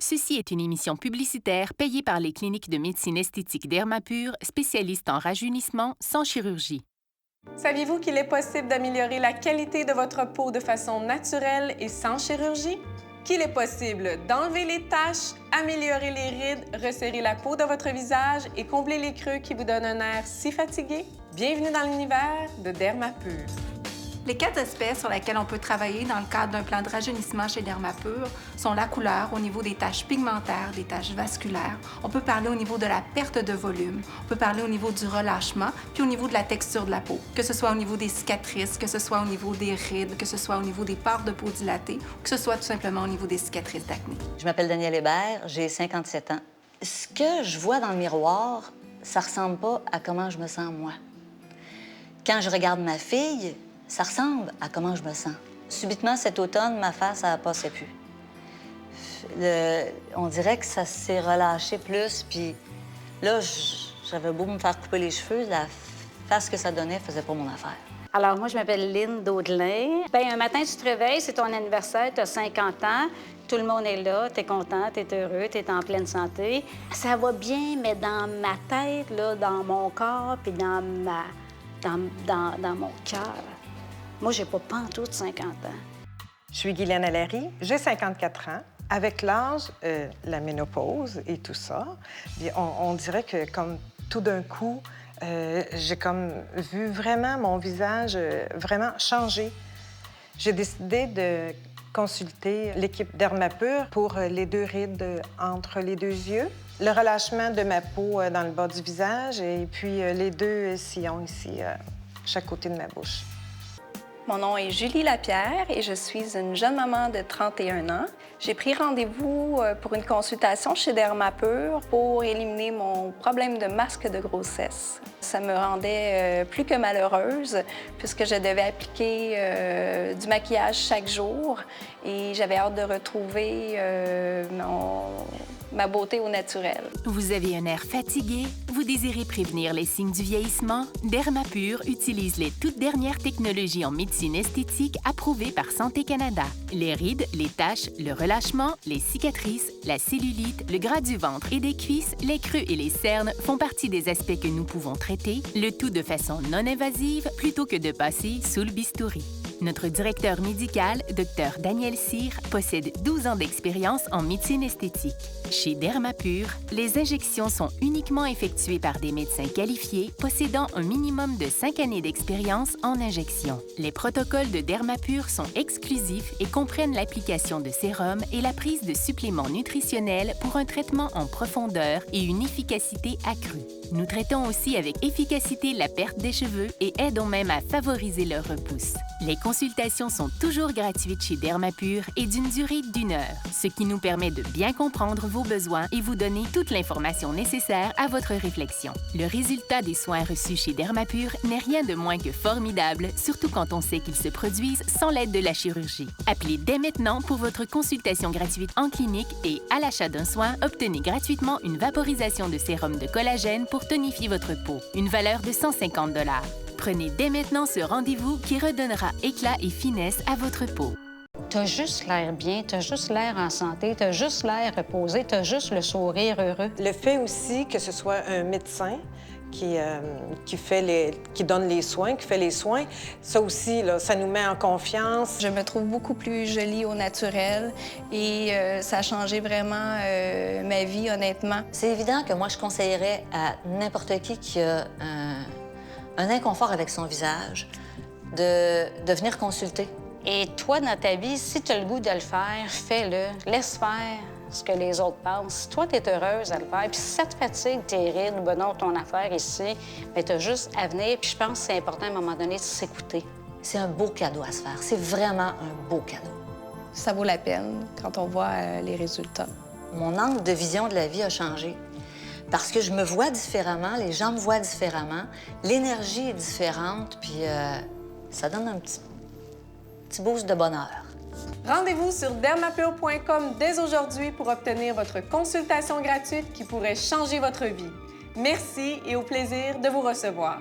Ceci est une émission publicitaire payée par les cliniques de médecine esthétique Dermapur, spécialistes en rajeunissement sans chirurgie. Saviez-vous qu'il est possible d'améliorer la qualité de votre peau de façon naturelle et sans chirurgie? Qu'il est possible d'enlever les taches, améliorer les rides, resserrer la peau de votre visage et combler les creux qui vous donnent un air si fatigué? Bienvenue dans l'univers de Dermapur. Les 4 aspects sur lesquels on peut travailler dans le cadre d'un plan de rajeunissement chez Dermapur sont la couleur au niveau des taches pigmentaires, des taches vasculaires. On peut parler au niveau de la perte de volume. On peut parler au niveau du relâchement, puis au niveau de la texture de la peau. Que ce soit au niveau des cicatrices, que ce soit au niveau des rides, que ce soit au niveau des pores de peau dilatées, ou que ce soit tout simplement au niveau des cicatrices d'acné. Je m'appelle Danielle Hébert, j'ai 57 ans. Ce que je vois dans le miroir, ça ressemble pas à comment je me sens moi. Quand je regarde ma fille, ça ressemble à comment je me sens. Subitement, cet automne, ma face, elle passait plus. On dirait que ça s'est relâché plus, puis là, j'avais beau me faire couper les cheveux, la face que ça donnait faisait pas mon affaire. Alors, moi, je m'appelle Lynne Daudelin. Bien, un matin, tu te réveilles, c'est ton anniversaire, tu as 50 ans, tout le monde est là, tu es content, tu es heureux, tu es en pleine santé. Ça va bien, mais dans ma tête, là, dans mon corps, puis dans mon cœur, moi, j'ai pas pantoute 50 ans. Je suis Guylaine Allary, j'ai 54 ans. Avec l'âge, la ménopause et tout ça, on dirait que comme tout d'un coup, j'ai comme vu vraiment mon visage vraiment changer. J'ai décidé de consulter l'équipe Dermapur pour les 2 rides entre les 2 yeux, le relâchement de ma peau dans le bas du visage et puis les 2 sillons ici, chaque côté de ma bouche. Mon nom est Julie Lapierre et je suis une jeune maman de 31 ans. J'ai pris rendez-vous pour une consultation chez Dermapur pour éliminer mon problème de masque de grossesse. Ça me rendait plus que malheureuse puisque je devais appliquer du maquillage chaque jour et j'avais hâte de retrouver ma beauté au naturel. Vous avez un air fatigué? Vous désirez prévenir les signes du vieillissement? Dermapur utilise les toutes dernières technologies en médecine esthétique approuvées par Santé Canada. Les rides, les taches, le relâchement, les cicatrices, la cellulite, le gras du ventre et des cuisses, les creux et les cernes font partie des aspects que nous pouvons traiter, le tout de façon non invasive plutôt que de passer sous le bistouri. Notre directeur médical, Dr Daniel Cyr, possède 12 ans d'expérience en médecine esthétique. Chez Dermapur, les injections sont uniquement effectuées par des médecins qualifiés possédant un minimum de 5 années d'expérience en injection. Les protocoles de Dermapur sont exclusifs et comprennent l'application de sérum et la prise de suppléments nutritionnels pour un traitement en profondeur et une efficacité accrue. Nous traitons aussi avec efficacité la perte des cheveux et aidons même à favoriser leur repousse. Les consultations sont toujours gratuites chez Dermapur et d'une durée d'1 heure, ce qui nous permet de bien comprendre vos besoins et vous donner toute l'information nécessaire à votre réflexion. Le résultat des soins reçus chez Dermapur n'est rien de moins que formidable, surtout quand on sait qu'ils se produisent sans l'aide de la chirurgie. Appelez dès maintenant pour votre consultation gratuite en clinique et, à l'achat d'un soin, obtenez gratuitement une vaporisation de sérum de collagène pour tonifier votre peau, une valeur de 150 $. Prenez dès maintenant ce rendez-vous qui redonnera éclat et finesse à votre peau. T'as juste l'air bien, t'as juste l'air en santé, t'as juste l'air reposé, t'as juste le sourire heureux. Le fait aussi que ce soit un médecin qui donne les soins, qui fait les soins, ça aussi, là, ça nous met en confiance. Je me trouve beaucoup plus jolie au naturel et ça a changé vraiment ma vie, honnêtement. C'est évident que moi, je conseillerais à n'importe qui a un inconfort avec son visage de venir consulter. Et toi, dans ta vie, si tu as le goût de le faire, fais-le. Laisse faire ce que les autres pensent. Toi, tu es heureuse à le faire. Puis si ça te fatigue, tes rides, ben non, ton affaire ici, mais tu as juste à venir. Puis je pense que c'est important à un moment donné de s'écouter. C'est un beau cadeau à se faire. C'est vraiment un beau cadeau. Ça vaut la peine quand on voit les résultats. Mon angle de vision de la vie a changé. Parce que je me vois différemment, les gens me voient différemment, l'énergie est différente, puis ça donne un petit boost de bonheur. Rendez-vous sur dermapur.com dès aujourd'hui pour obtenir votre consultation gratuite qui pourrait changer votre vie. Merci et au plaisir de vous recevoir.